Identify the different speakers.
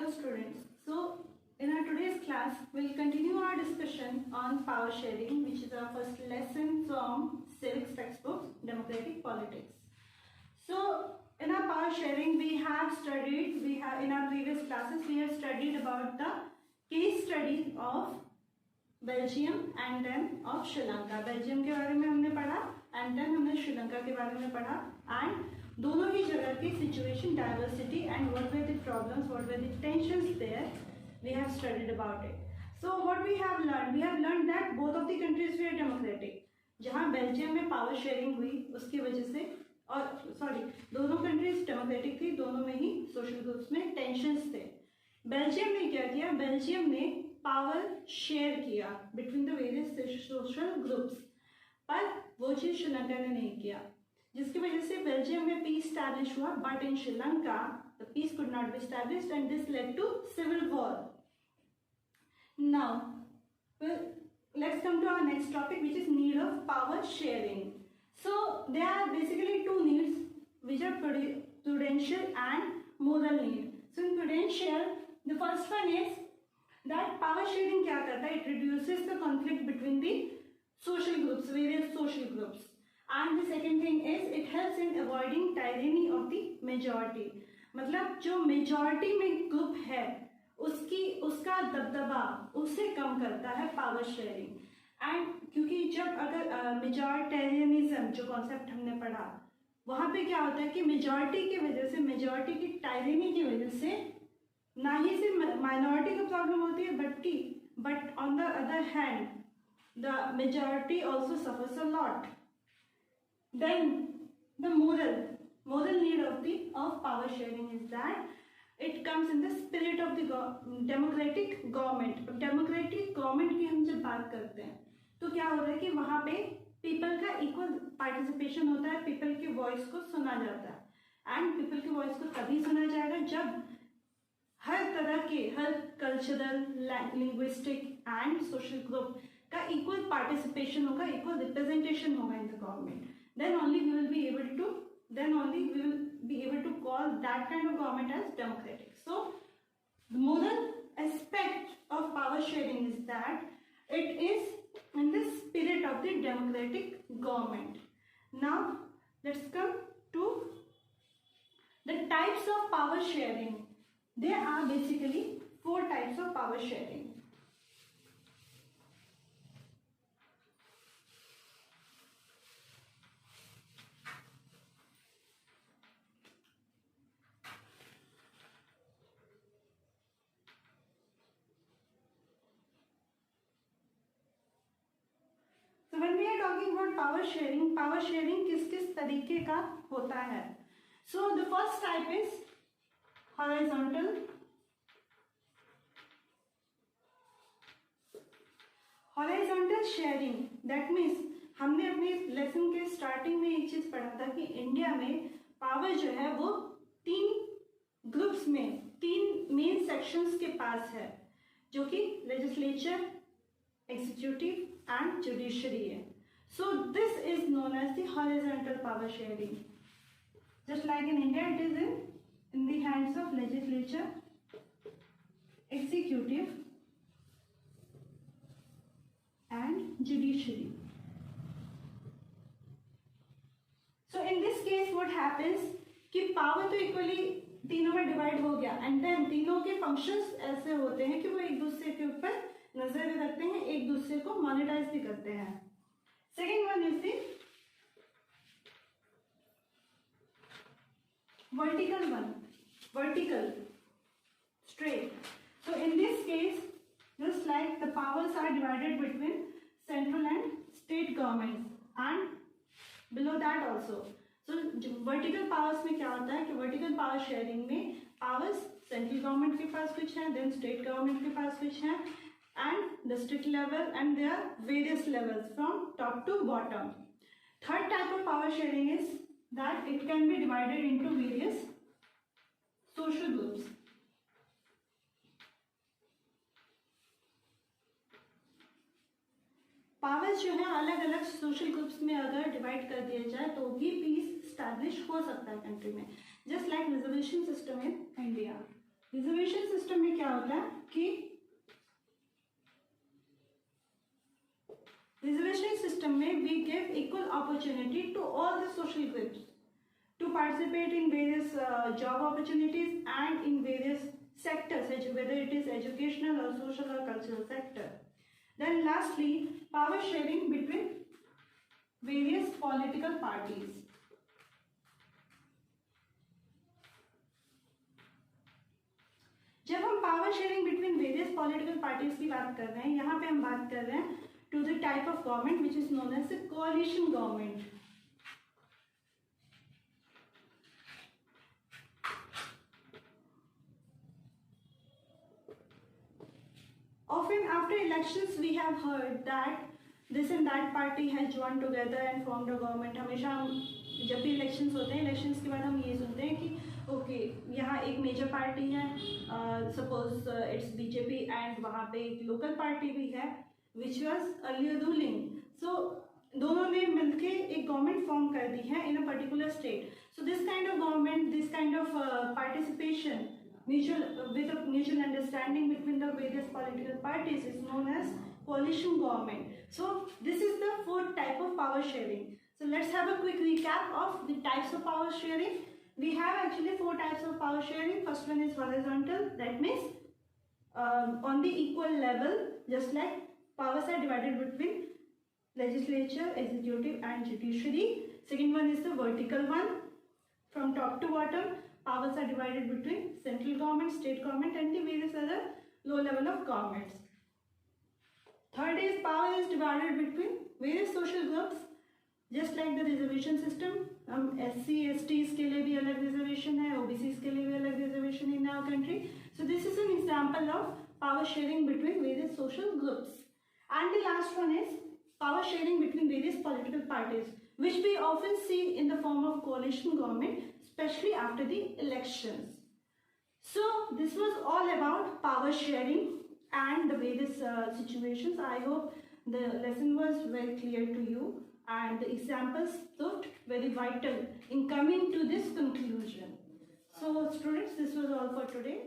Speaker 1: Hello students. So in our today's class, we'll continue our discussion on power sharing, which is our first lesson from civics textbook, Democratic Politics. So in our power sharing, in our previous classes, we have studied about the case study of Belgium and then of Sri Lanka. Belgium के बारे में हमने पढ़ा and then हमने श्रीलंका के बारे में पढ़ा एंड दोनों ही जगह की situation, diversity and what were the problems, what were the tensions there, we have studied about it. So what we have learn that both of the countries were democratic. जहां बेल्जियम में power sharing हुई उसकी वजह से, और दोनों countries democratic थी, दोनों में ही सोशल ग्रुप्स में टेंशंस थे. बेल्जियम ने क्या किया? बेल्जियम ने पावर शेयर किया between the various social groups, पर वो चीज श्रीलंका ने नहीं किया, जिसकी वजह से बेल्जियम में पीस स्टैब्लिश हुआ, but in Sri Lanka the peace could not be established and this led to civil war. Now let's come to our next topic, which is need of power sharing. So there are basically two needs, which are prudential and moral need. So in prudential, the first one is that power sharing क्या करता है? It reduces the conflict between the social groups, various social groups. And the second thing is it helps in avoiding tyranny of the majority. मतलब जो majority में group है उसका दबदबा उसे कम करता है पावर शेयरिंग. एंड क्योंकि जब अगर मेजॉरिटेरियनिज्म जो कॉन्सेप्ट हमने पढ़ा, वहां पे क्या होता है कि मेजॉरिटी की वजह से, मेजॉरिटी की टायरेनी की वजह से ना ही सिर्फ माइनॉरिटी को प्रॉब्लम होती है, but on the other hand the majority also suffers a lot. Then the moral need of power sharing is that it comes in the spirit of the democratic government. अब democratic government की हम जब बात करते हैं तो क्या हो रहा है कि वहां पे पीपल का इक्वल पार्टिसिपेशन होता है, पीपल की वॉइस को सुना जाता है. एंड पीपल की वॉइस को तभी सुना जाएगा जब हर तरह के, हर cultural, linguistic and social group का इक्वल पार्टिसिपेशन होगा, इक्वल रिप्रेजेंटेशन होगा in the government. Then only we will be able to call that kind of government as democratic. So the moral aspect of power sharing is that it is in the spirit of the democratic government. Now let's come to the types of power sharing. There are basically 4 types of power sharing. So when we are talking about power sharing किस तरीके का होता है? So the first type is horizontal. Horizontal sharing, that means हमने अपने lesson के starting में एक चीज पढ़ा था कि इंडिया में पावर जो है वो 3 ग्रुप्स में, 3 मेन सेक्शंस के पास है, जो कि लेजिस्लेचर, एग्जीक्यूटिव एंड जुडिशरी है. So this is known as the horizontal power sharing. Just like in India it is in the hands of legislature, executive and judiciary. So in this case what happens कि power तो equally तीनों में divide हो गया and then तीनों के functions ऐसे होते हैं कि वो एक दूसरे के ऊपर नजर भी रखते हैं, एक दूसरे को मॉनिटाइज भी करते हैं. Second one is the vertical, straight. So in this case, just like the powers are divided between central and state governments and below that also. So vertical powers में क्या होता है कि vertical power sharing में powers central government के पास कुछ है, then state government के पास कुछ है, and district level, and there are various levels from top to bottom. Third type of power sharing is that it can be divided into various social groups. Powers जो है अलग अलग social groups में अगर divide कर दिया जाए तो भी पीस स्टैब्लिश हो सकता है कंट्री में, just like reservation system in India. Reservation system में क्या होता है कि रिजर्वेशन सिस्टम में we give equal opportunity to all the social groups to participate in various job opportunities and in various sectors, whether it is educational or social or cultural sector. Then lastly, power sharing between various political parties. जब हम power sharing between various political parties की बात कर रहे हैं, यहाँ पे हम बात कर रहे हैं to the type of government which is known as the coalition government. Often after elections we have heard that this and that party has joined together and formed a government. हमेशा हम जब भी इलेक्शंस होते हैं, elections के बाद हम ये सुनते हैं कि ओके यहाँ एक मेजर पार्टी है, सपोज इट्स बीजेपी, एंड वहाँ पे एक लोकल पार्टी भी है which was earlier ruling. So दोनों ने मिलके एक गवर्नमेंट फॉर्म कर दी है in a particular state. So this kind of government, this kind of participation with a mutual understanding between the various political parties is known as coalition government. So this is the fourth type of power sharing. So let's have a quick recap of the types of power sharing. We have actually four types of power sharing. First one is horizontal, that means on the equal level, just like powers are divided between legislature, executive and judiciary. Second one is the vertical one, from top to bottom. Powers are divided between central government, state government and the various other low level of governments. Third is power is divided between various social groups, just like the reservation system. SC, STs के लिए भी अलग reservation है, OBCs के लिए भी अलग reservation in our country. So this is an example of power sharing between various social groups. And the last one is power sharing between various political parties, which we often see in the form of coalition government, especially after the elections. So this was all about power sharing and the various situations. I hope the lesson was very clear to you and the examples proved very vital in coming to this conclusion. So students, this was all for today.